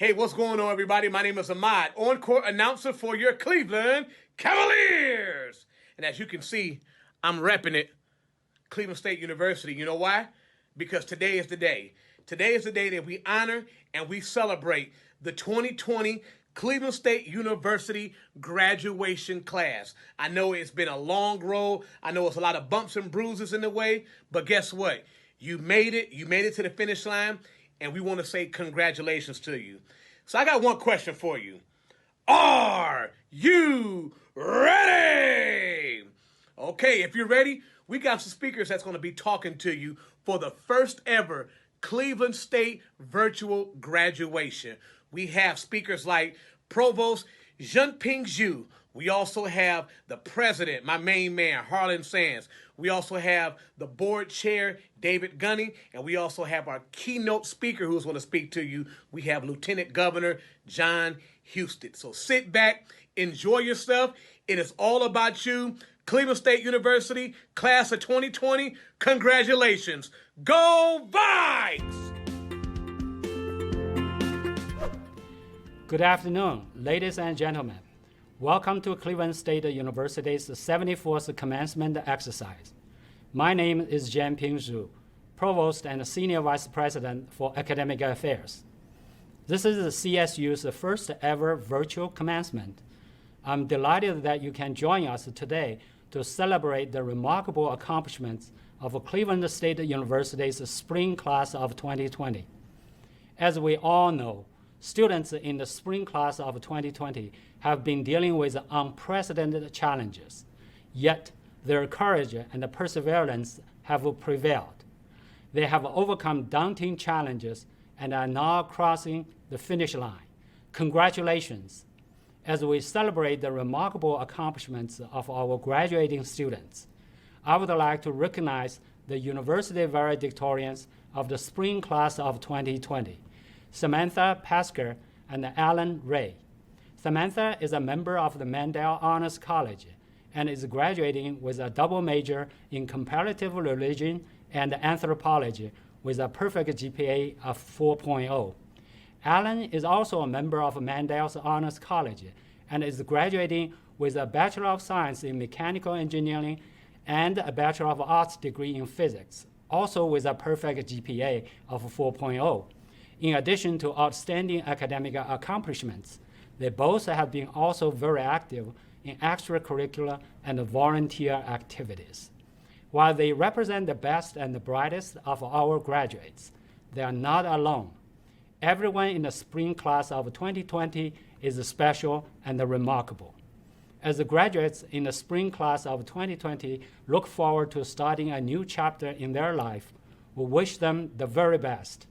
Hey, what's going on, everybody? My name is Ahmad, on-court announcer for your Cleveland Cavaliers. And as you can see, I'm repping it, Cleveland State University. You know why? Because today is the day. Today is the day that we honor and we celebrate the 2020 Cleveland State University graduation class. I know it's been a long road. I know it's a lot of bumps and bruises in the way, but guess what? You made it. You made it to the finish line, and we want to say congratulations to you. So I got one question for you. Are you ready? Okay, if you're ready, we got some speakers that's going to be talking to you for the first ever Cleveland State virtual graduation. We have speakers like Provost Jinping Zhu. We also have the president, my main man, Harlan Sands. We also have the board chair, David Gunning, and we also have our keynote speaker who's going to speak to you. We have Lieutenant Governor John Houston. So sit back, enjoy yourself. It is all about you. Cleveland State University, class of 2020, congratulations. Go Vikes! Good afternoon, ladies and gentlemen. Welcome to Cleveland State University's 74th commencement exercise. My name is Jinping Zhu, Provost and Senior Vice President for Academic Affairs. This is the CSU's first ever virtual commencement. I'm delighted that you can join us today to celebrate the remarkable accomplishments of Cleveland State University's spring class of 2020. As we all know, students in the spring class of 2020 have been dealing with unprecedented challenges, yet their courage and perseverance have prevailed. They have overcome daunting challenges and are now crossing the finish line. Congratulations! As we celebrate the remarkable accomplishments of our graduating students, I would like to recognize the university valedictorians of the spring class of 2020, Samantha Pasker and Alan Ray. Samantha is a member of the Mandel Honors College and is graduating with a double major in comparative religion and anthropology with a perfect GPA of 4.0. Alan is also a member of Mandel's Honors College and is graduating with a Bachelor of Science in Mechanical Engineering and a Bachelor of Arts degree in Physics, also with a perfect GPA of 4.0. In addition to outstanding academic accomplishments, they both have been also very active in extracurricular and volunteer activities. While they represent the best and the brightest of our graduates, they are not alone. Everyone in the spring class of 2020 is special and remarkable. As the graduates in the spring class of 2020 look forward to starting a new chapter in their life, we wish them the very best.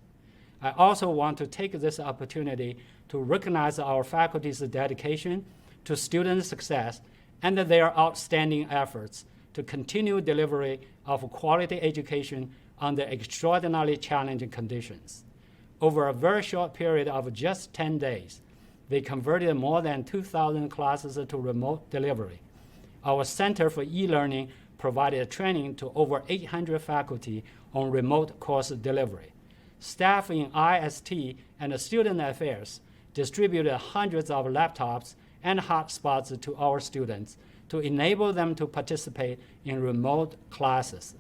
I also want to take this opportunity to recognize our faculty's dedication to student success and their outstanding efforts to continue delivery of quality education under extraordinarily challenging conditions. Over a very short period of just 10 days, they converted more than 2,000 classes to remote delivery. Our Center for E-Learning provided training to over 800 faculty on remote course delivery. Staff in IST and Student Affairs distributed hundreds of laptops and hotspots to our students to enable them to participate in remote classes.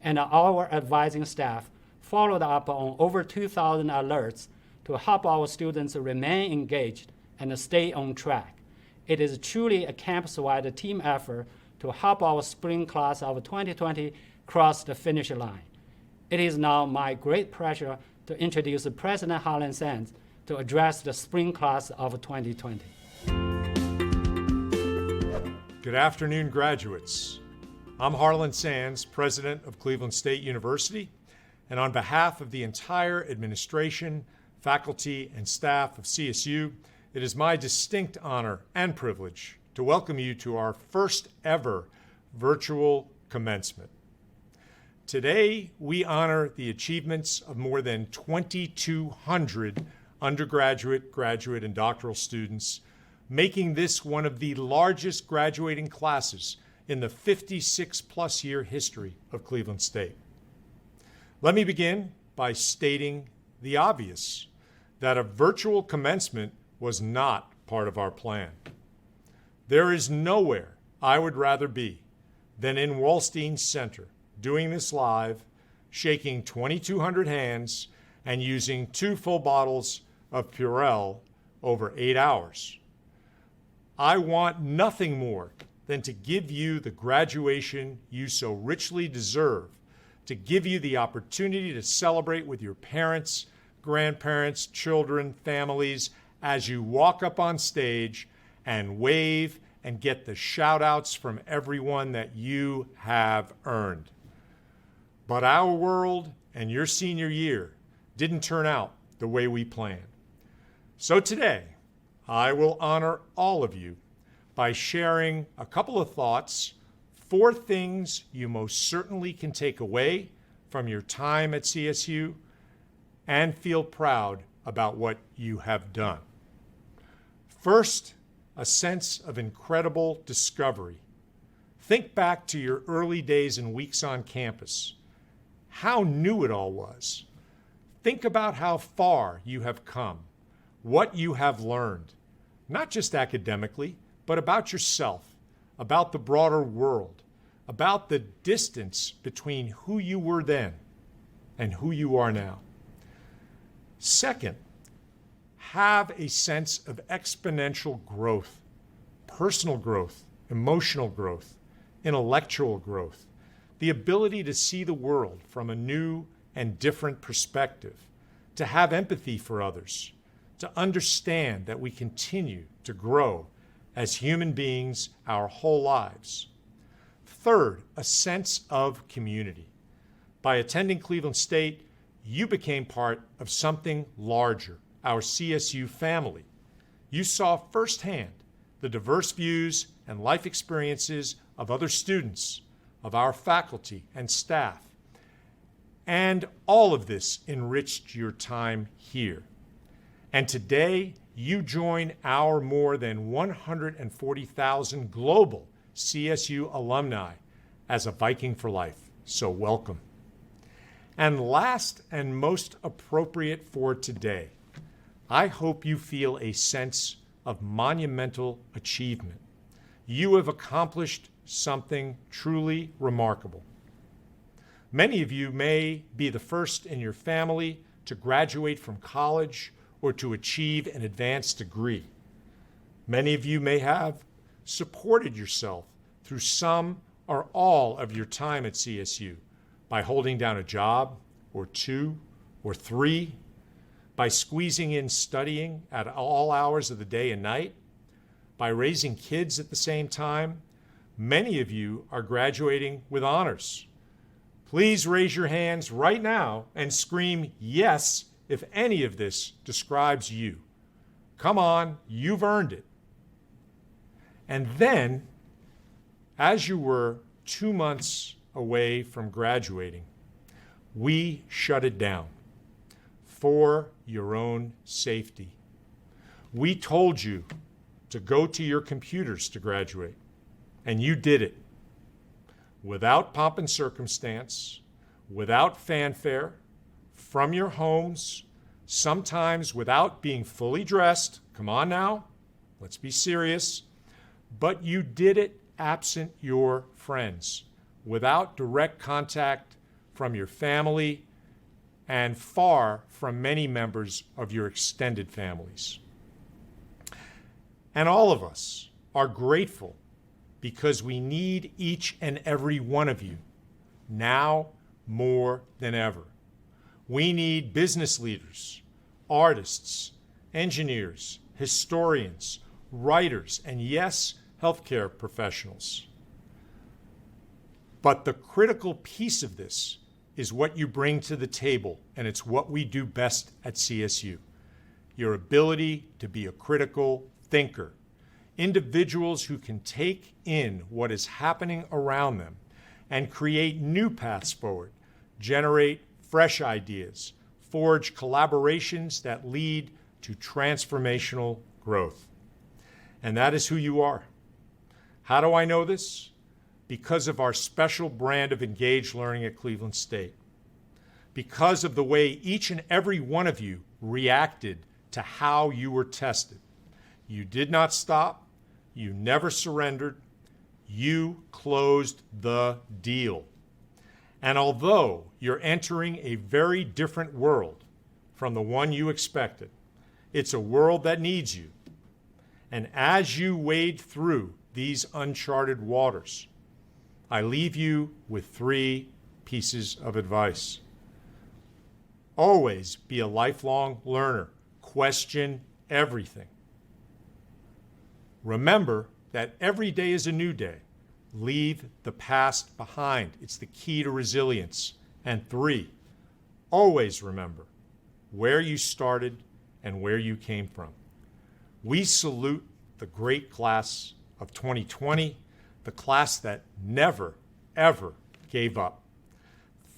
And our advising staff followed up on over 2,000 alerts to help our students remain engaged and stay on track. It is truly a campus-wide team effort to help our spring class of 2020 cross the finish line. It is now my great pleasure to introduce President Harlan Sands to address the spring class of 2020. Good afternoon, graduates. I'm Harlan Sands, President of Cleveland State University, and on behalf of the entire administration, faculty, and staff of CSU, it is my distinct honor and privilege to welcome you to our first ever virtual commencement. Today, we honor the achievements of more than 2,200 undergraduate, graduate, and doctoral students, making this one of the largest graduating classes in the 56-plus year history of Cleveland State. Let me begin by stating the obvious. that a virtual commencement was not part of our plan. There is nowhere I would rather be than in Wallstein Center, doing this live, shaking 2,200 hands, and using 2 full bottles of Purell over 8 hours. I want nothing more than to give you the graduation you so richly deserve, to give you the opportunity to celebrate with your parents, grandparents, children, families, as you walk up on stage and wave and get the shout outs from everyone that you have earned. But our world and your senior year didn't turn out the way we planned. So today, I will honor all of you by sharing a couple of thoughts, 4 things you most certainly can take away from your time at CSU and feel proud about what you have done. First, a sense of incredible discovery. Think back to your early days and weeks on campus, how new it all was. Think about how far you have come, what you have learned, not just academically, but about yourself, about the broader world, about the distance between who you were then and who you are now. Second, have a sense of exponential growth, personal growth, emotional growth, intellectual growth, the ability to see the world from a new and different perspective, to have empathy for others, to understand that we continue to grow as human beings our whole lives. Third, a sense of community. By attending Cleveland State, you became part of something larger, our CSU family. You saw firsthand the diverse views and life experiences of other students, of our faculty and staff. And all of this enriched your time here. And today, you join our more than 140,000 global CSU alumni as a Viking for life. So welcome. And last and most appropriate for today, I hope you feel a sense of monumental achievement. You have accomplished something truly remarkable. Many of you may be the first in your family to graduate from college or to achieve an advanced degree. Many of you may have supported yourself through some or all of your time at CSU by holding down a job or 2 or 3, by squeezing in studying at all hours of the day and night, by raising kids at the same time. Many of you are graduating with honors. Please raise your hands right now and scream yes if any of this describes you. Come on, you've earned it. And then, as you were 2 months away from graduating, we shut it down for your own safety. We told you to go to your computers to graduate, and you did it without pomp and circumstance, without fanfare, from your homes, sometimes without being fully dressed. Come on now, let's be serious. But you did it absent your friends, without direct contact from your family and far from many members of your extended families. And all of us are grateful because we need each and every one of you now more than ever. We need business leaders, artists, engineers, historians, writers, and yes, healthcare professionals. But the critical piece of this is what you bring to the table, and it's what we do best at CSU. Your ability to be a critical thinker, individuals who can take in what is happening around them and create new paths forward, generate fresh ideas, forge collaborations that lead to transformational growth. And that is who you are. How do I know this? Because of our special brand of engaged learning at Cleveland State. Because of the way each and every one of you reacted to how you were tested. You did not stop. You never surrendered. You closed the deal. And although you're entering a very different world from the one you expected, it's a world that needs you. And as you wade through these uncharted waters, I leave you with 3 pieces of advice. Always be a lifelong learner. Question everything. Remember that every day is a new day. Leave the past behind. It's the key to resilience. And 3, always remember where you started and where you came from. We salute the great class of 2020, the class that never, ever gave up.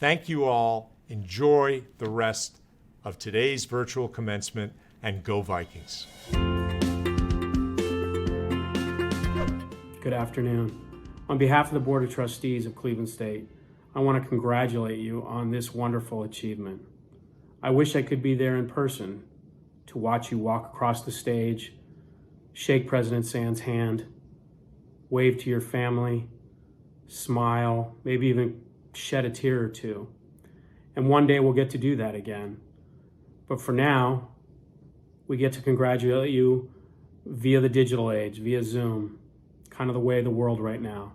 Thank you all. Enjoy the rest of today's virtual commencement, and go Vikings. Good afternoon. On behalf of the Board of Trustees of Cleveland State, I want to congratulate you on this wonderful achievement. I wish I could be there in person to watch you walk across the stage, shake President Sand's hand, wave to your family, smile, maybe even shed a tear or two. And one day we'll get to do that again. But for now, we get to congratulate you via the digital age, via Zoom, kind of the way of the world right now.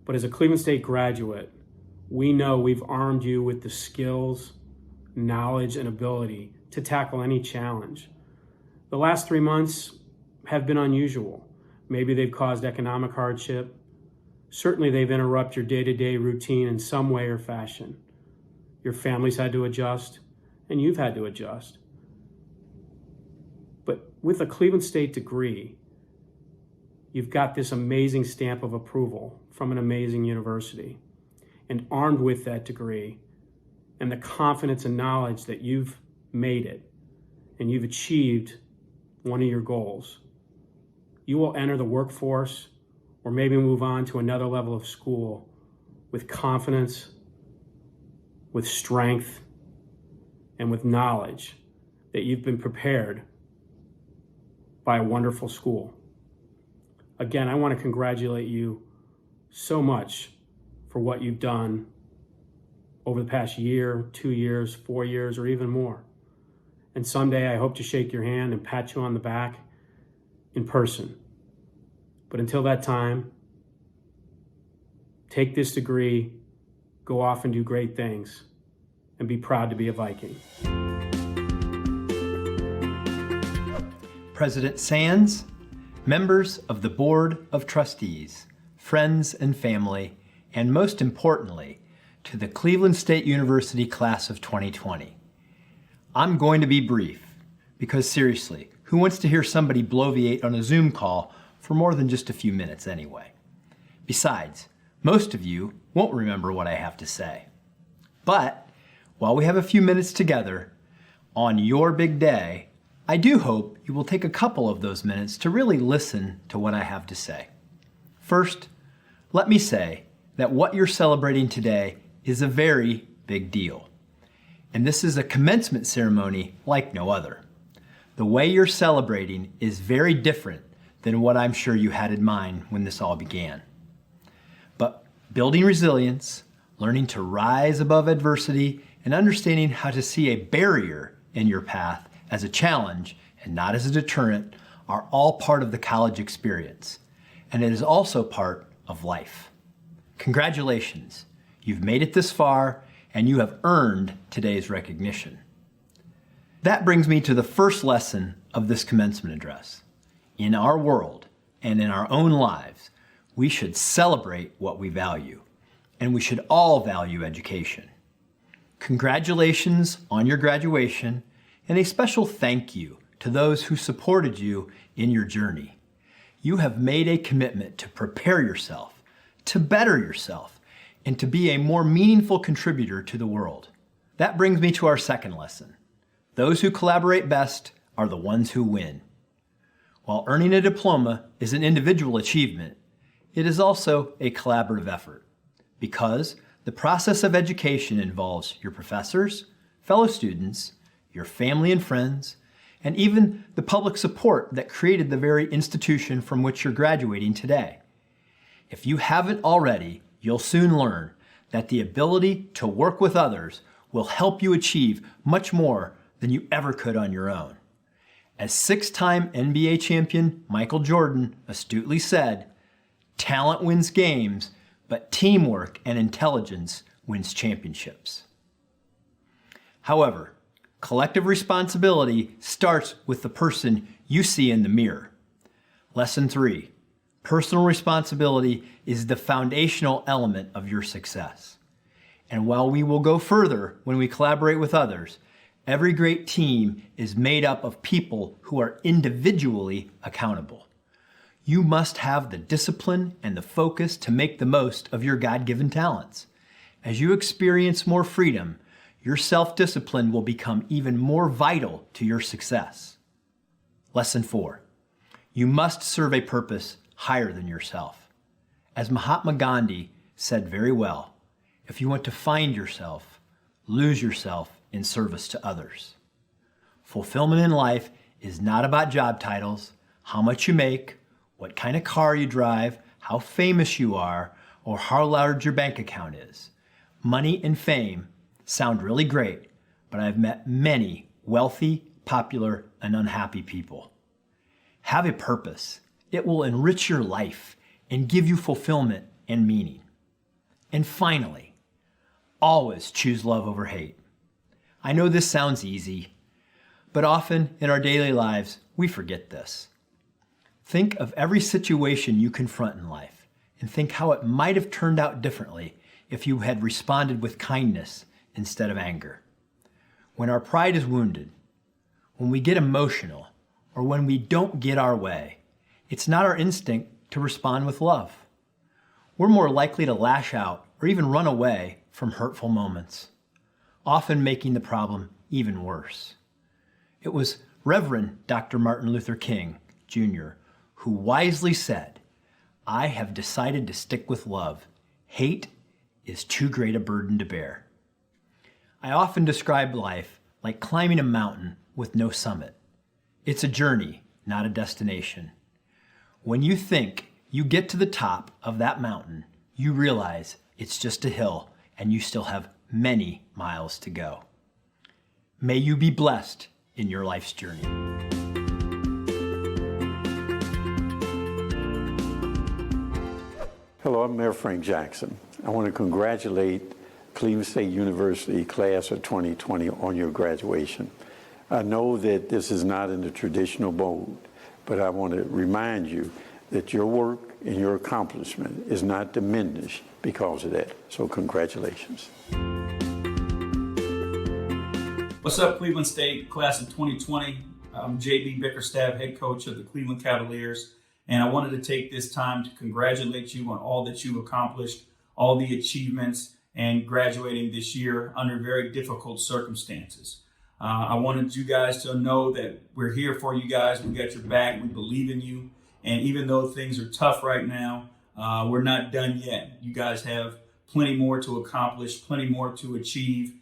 But as a Cleveland State graduate, we know we've armed you with the skills, knowledge, and ability to tackle any challenge. The last 3 months have been unusual. Maybe they've caused economic hardship. Certainly they've interrupted your day-to-day routine in some way or fashion. Your family's had to adjust, and you've had to adjust. But with a Cleveland State degree, you've got this amazing stamp of approval from an amazing university. And armed with that degree and the confidence and knowledge that you've made it and you've achieved one of your goals, you will enter the workforce or maybe move on to another level of school with confidence, with strength, and with knowledge that you've been prepared by a wonderful school. Again, I want to congratulate you so much for what you've done over the past year, 2 years, 4 years, or even more. And someday I hope to shake your hand and pat you on the back in person. But until that time, take this degree, go off and do great things, and be proud to be a Viking. President Sands, members of the Board of Trustees, friends and family, and most importantly, to the Cleveland State University class of 2020. I'm going to be brief, because seriously, who wants to hear somebody bloviate on a Zoom call for more than just a few minutes anyway? Besides, most of you won't remember what I have to say. But while we have a few minutes together on your big day, I do hope you will take a couple of those minutes to really listen to what I have to say. First, let me say that what you're celebrating today is a very big deal. And this is a commencement ceremony like no other. The way you're celebrating is very different than what I'm sure you had in mind when this all began. But building resilience, learning to rise above adversity, and understanding how to see a barrier in your path as a challenge and not as a deterrent are all part of the college experience. And it is also part of life. Congratulations, you've made it this far and you have earned today's recognition. That brings me to the first lesson of this commencement address. In our world and in our own lives, we should celebrate what we value, and we should all value education. Congratulations on your graduation, and a special thank you to those who supported you in your journey. You have made a commitment to prepare yourself, to better yourself, and to be a more meaningful contributor to the world. That brings me to our second lesson. Those who collaborate best are the ones who win. While earning a diploma is an individual achievement, it is also a collaborative effort, because the process of education involves your professors, fellow students, your family and friends, and even the public support that created the very institution from which you're graduating today. If you haven't already, you'll soon learn that the ability to work with others will help you achieve much more than you ever could on your own. As 6-time NBA champion Michael Jordan astutely said, "Talent wins games, but teamwork and intelligence wins championships." However, collective responsibility starts with the person you see in the mirror. Lesson 3. Personal responsibility is the foundational element of your success. And while we will go further when we collaborate with others, every great team is made up of people who are individually accountable. You must have the discipline and the focus to make the most of your God-given talents. As you experience more freedom, your self-discipline will become even more vital to your success. Lesson 4. You must serve a purpose higher than yourself. As Mahatma Gandhi said very well, if you want to find yourself, lose yourself in service to others. Fulfillment in life is not about job titles, how much you make, what kind of car you drive, how famous you are, or how large your bank account is. Money and fame sound really great, but I've met many wealthy, popular, and unhappy people. Have a purpose. It will enrich your life and give you fulfillment and meaning. And finally, always choose love over hate. I know this sounds easy, but often in our daily lives, we forget this. Think of every situation you confront in life and think how it might have turned out differently if you had responded with kindness instead of anger. When our pride is wounded, when we get emotional, or when we don't get our way, it's not our instinct to respond with love. We're more likely to lash out or even run away from hurtful moments, often making the problem even worse. It was Reverend Dr. Martin Luther King, Jr., who wisely said, "I have decided to stick with love. Hate is too great a burden to bear." I often describe life like climbing a mountain with no summit. It's a journey, not a destination. When you think you get to the top of that mountain, you realize it's just a hill and you still have many miles to go. May you be blessed in your life's journey. Hello, I'm Mayor Frank Jackson. I want to congratulate Cleveland State University class of 2020 on your graduation. I know that this is not in the traditional mode, but I want to remind you that your work and your accomplishment is not diminished because of that. So congratulations. What's up, Cleveland State class of 2020? I'm JB Bickerstaff, head coach of the Cleveland Cavaliers, and I wanted to take this time to congratulate you on all that you've accomplished, all the achievements, and graduating this year under very difficult circumstances. I wanted you guys to know that we're here for you guys. We got your back. We believe in you. And even though things are tough right now, we're not done yet. You guys have plenty more to accomplish, plenty more to achieve.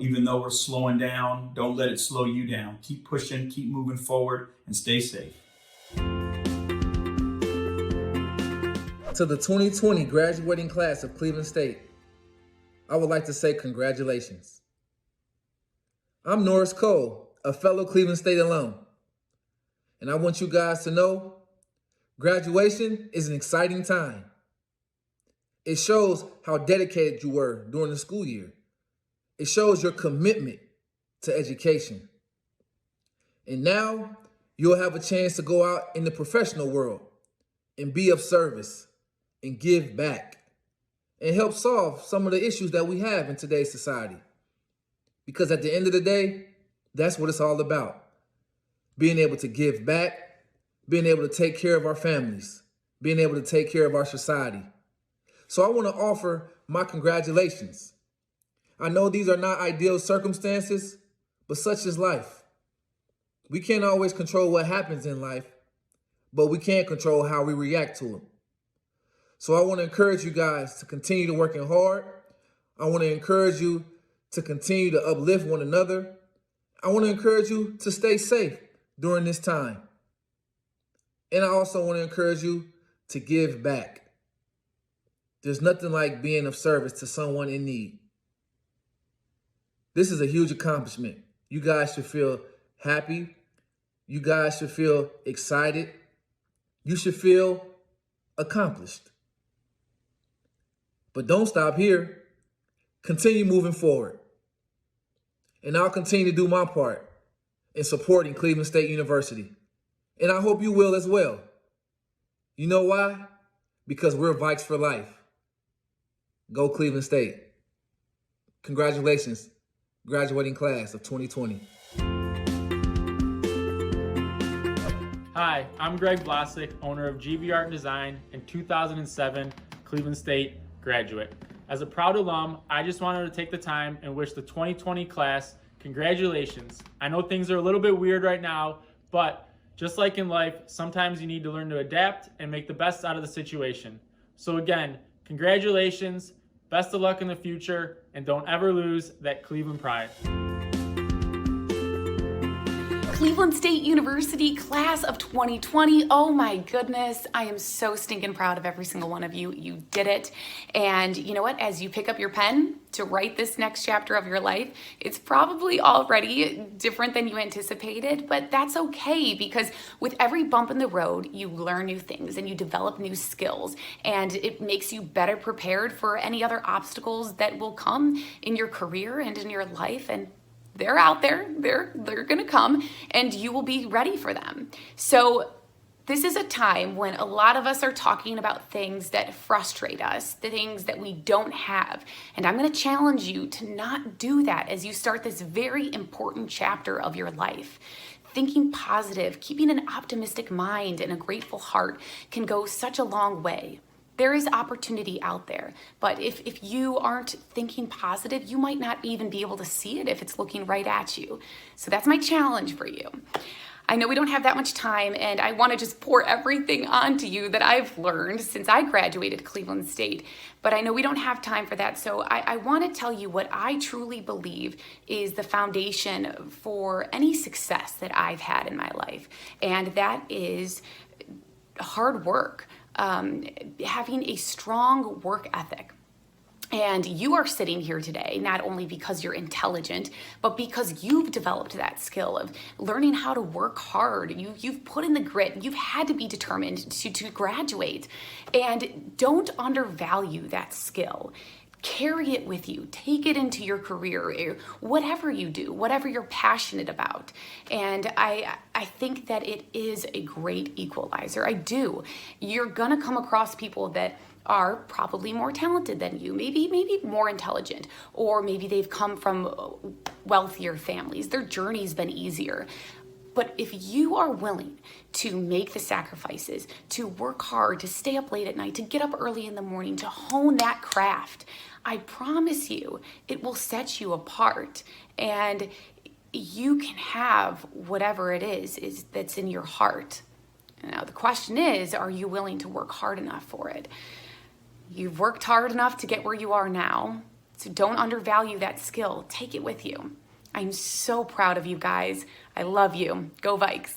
Even though we're slowing down, don't let it slow you down. Keep pushing, keep moving forward, and stay safe. To the 2020 graduating class of Cleveland State, I would like to say congratulations. I'm Norris Cole, a fellow Cleveland State alum, and I want you guys to know graduation is an exciting time. It shows how dedicated you were during the school year. It shows your commitment to education. And now you'll have a chance to go out in the professional world and be of service and give back and help solve some of the issues that we have in today's society. Because at the end of the day, that's what it's all about. Being able to give back, being able to take care of our families, being able to take care of our society. So I want to offer my congratulations. I know these are not ideal circumstances, but such is life. We can't always control what happens in life, but we can control how we react to them. So I want to encourage you guys to continue to working hard. I want to encourage you to continue to uplift one another. I want to encourage you to stay safe during this time. And I also want to encourage you to give back. There's nothing like being of service to someone in need. This is a huge accomplishment. You guys should feel happy. You guys should feel excited. You should feel accomplished. But don't stop here. Continue moving forward. And I'll continue to do my part in supporting Cleveland State University. And I hope you will as well. You know why? Because we're Vikes for life. Go Cleveland State. Congratulations, graduating class of 2020. Hi, I'm Greg Vlasic, owner of GV Art and Design and 2007 Cleveland State graduate. As a proud alum, I just wanted to take the time and wish the 2020 class congratulations. I know things are a little bit weird right now, but just like in life, sometimes you need to learn to adapt and make the best out of the situation. So again, congratulations, best of luck in the future, and don't ever lose that Cleveland pride. Cleveland State University class of 2020. Oh my goodness, I am so stinking proud of every single one of you. You did it. And you know what? As you pick up your pen to write this next chapter of your life, it's probably already different than you anticipated, but that's okay, because with every bump in the road, you learn new things and you develop new skills, and it makes you better prepared for any other obstacles that will come in your career and in your life. And they're out there, they're gonna come, and you will be ready for them. So this is a time when a lot of us are talking about things that frustrate us, the things that we don't have. And I'm gonna challenge you to not do that as you start this very important chapter of your life. Thinking positive, keeping an optimistic mind and a grateful heart can go such a long way. There is opportunity out there, but if you aren't thinking positive, you might not even be able to see it if it's looking right at you. So that's my challenge for you. I know we don't have that much time, and I want to just pour everything onto you that I've learned since I graduated Cleveland State, but I know we don't have time for that. So I want to tell you what I truly believe is the foundation for any success that I've had in my life, and that is hard work. Having a strong work ethic. And you are sitting here today not only because you're intelligent, but because you've developed that skill of learning how to work hard. You've put in the grit. You've had to be determined to graduate. And don't undervalue that skill. Carry it with you. Take it into your career, whatever you do, whatever you're passionate about. And I think that it is a great equalizer. I do. You're gonna come across people that are probably more talented than you, maybe more intelligent, or maybe they've come from wealthier families. Their journey's been easier. But if you are willing to make the sacrifices, to work hard, to stay up late at night, to get up early in the morning, to hone that craft, I promise you it will set you apart, and you can have whatever it is that's in your heart. Now the question is, are you willing to work hard enough for it? You've worked hard enough to get where you are now, so don't undervalue that skill. Take it with you. I'm so proud of you guys. I love you. Go Vikes.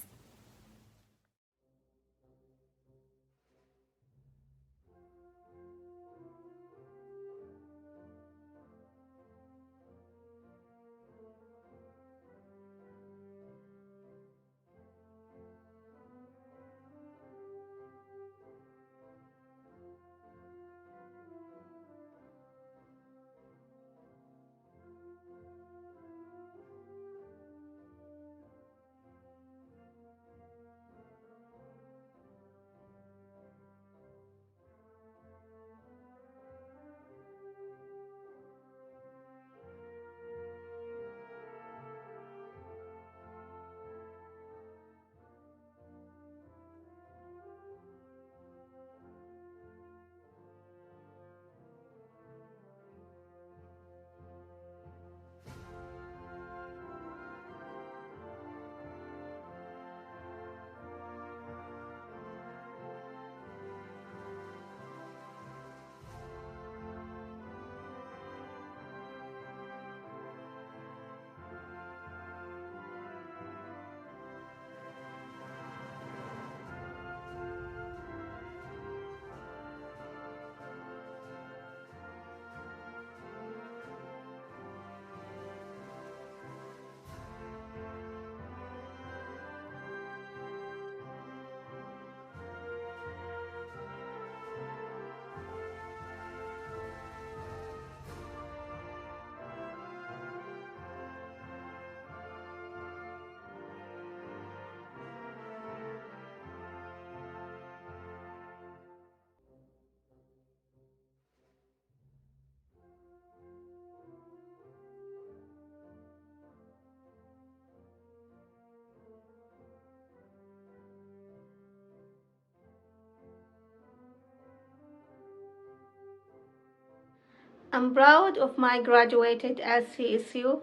I'm proud of my graduated SCSU.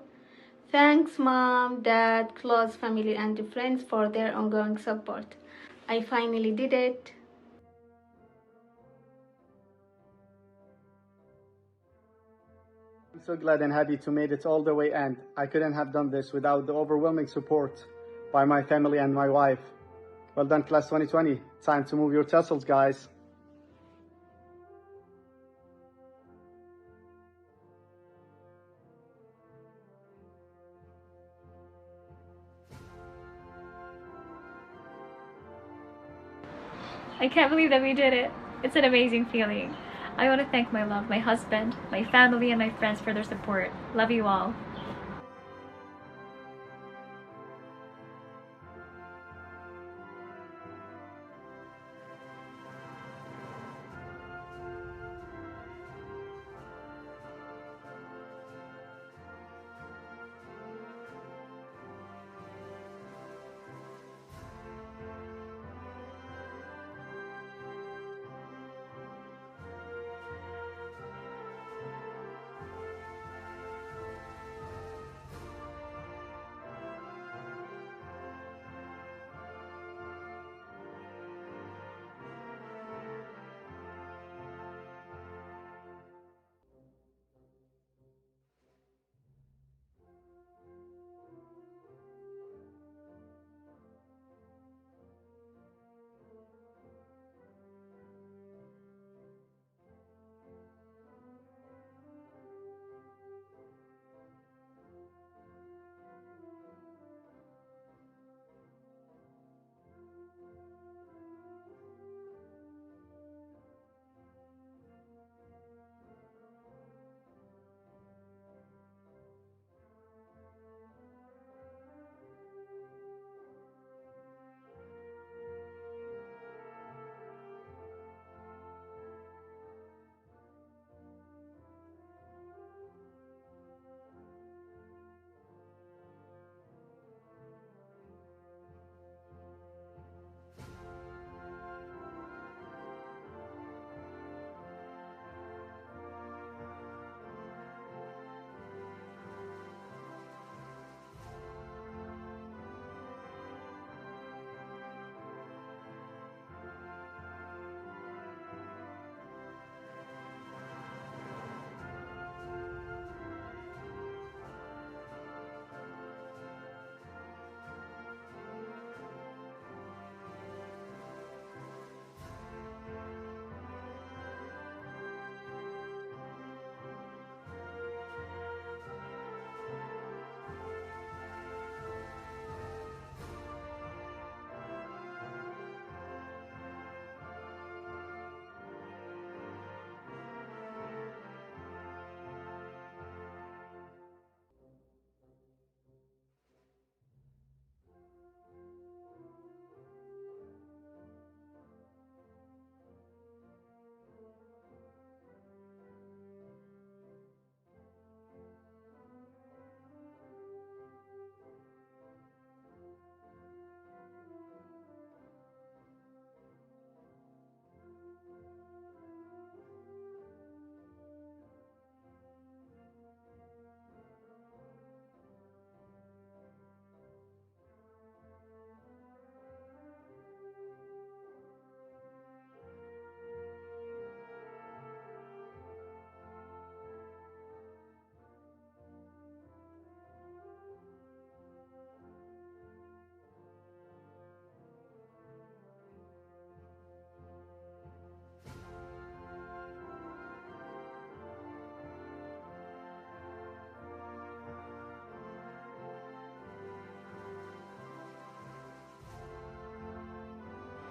Thanks Mom, Dad, close family and friends for their ongoing support. I finally did it. I'm so glad and happy to made it all the way, and I couldn't have done this without the overwhelming support by my family and my wife. Well done, class 2020. Time to move your tassels, guys. I can't believe that we did it. It's an amazing feeling. I want to thank my love, my husband, my family, and my friends for their support. Love you all.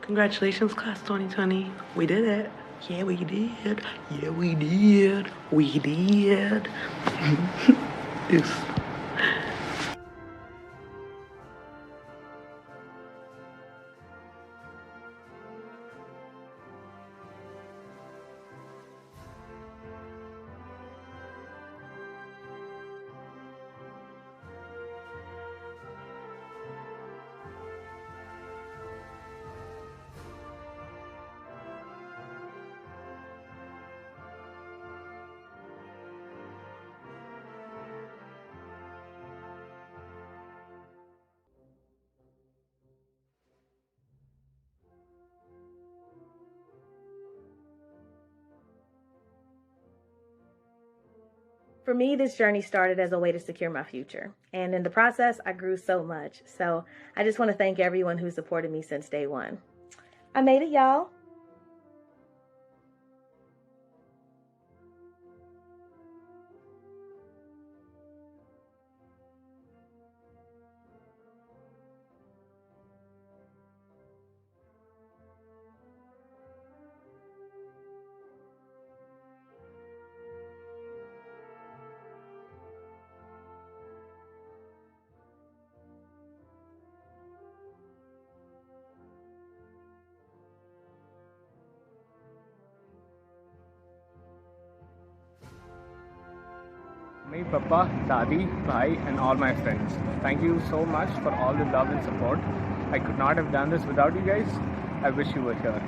Congratulations, class 2020. We did it. Yeah, we did. Yeah, we did. We did. Deuce. For me, this journey started as a way to secure my future. And in the process, I grew so much. So I just want to thank everyone who supported me since day one. I made it, y'all. Me, Papa, Dadi, Bhai, and all my friends. Thank you so much for all the love and support. I could not have done this without you guys. I wish you were here.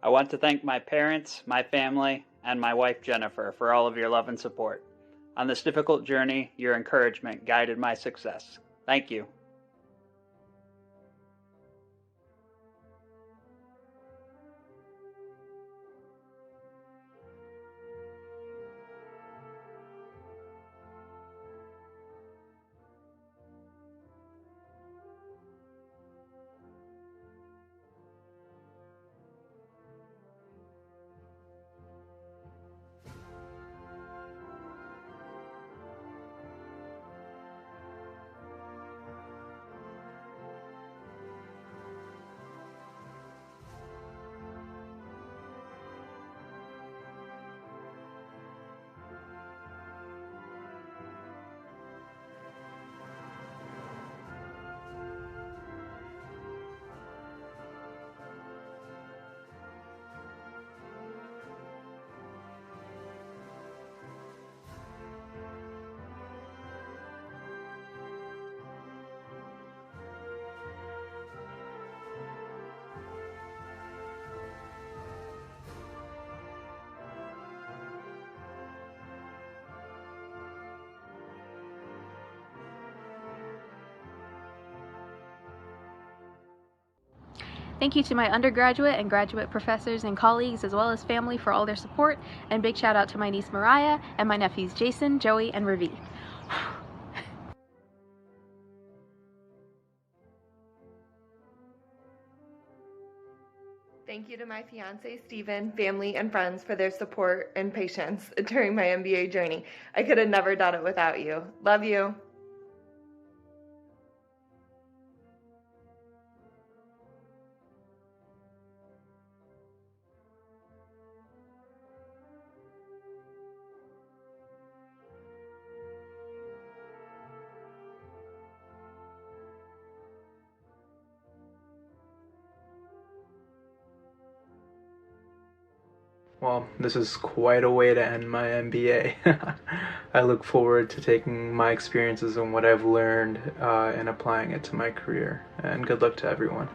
I want to thank my parents, my family, and my wife Jennifer for all of your love and support. On this difficult journey, your encouragement guided my success. Thank you. Thank you to my undergraduate and graduate professors and colleagues, as well as family, for all their support, and big shout out to my niece Mariah and my nephews Jason, Joey, and Ravi. Thank you to my fiance, Steven, family, and friends for their support and patience during my MBA journey. I could have never done it without you. Love you. Well, this is quite a way to end my MBA. I look forward to taking my experiences and what I've learned and applying it to my career. And good luck to everyone.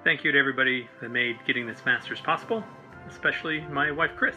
Thank you to everybody that made getting this master's possible, especially my wife, Chris.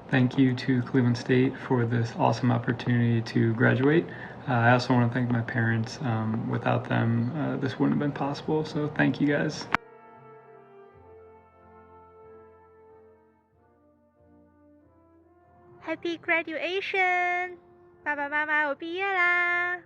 Thank you to Cleveland State for this awesome opportunity to graduate. I also want to thank my parents. Without them, this wouldn't have been possible, so thank you guys. Happy graduation！ 爸爸妈妈，我毕业啦！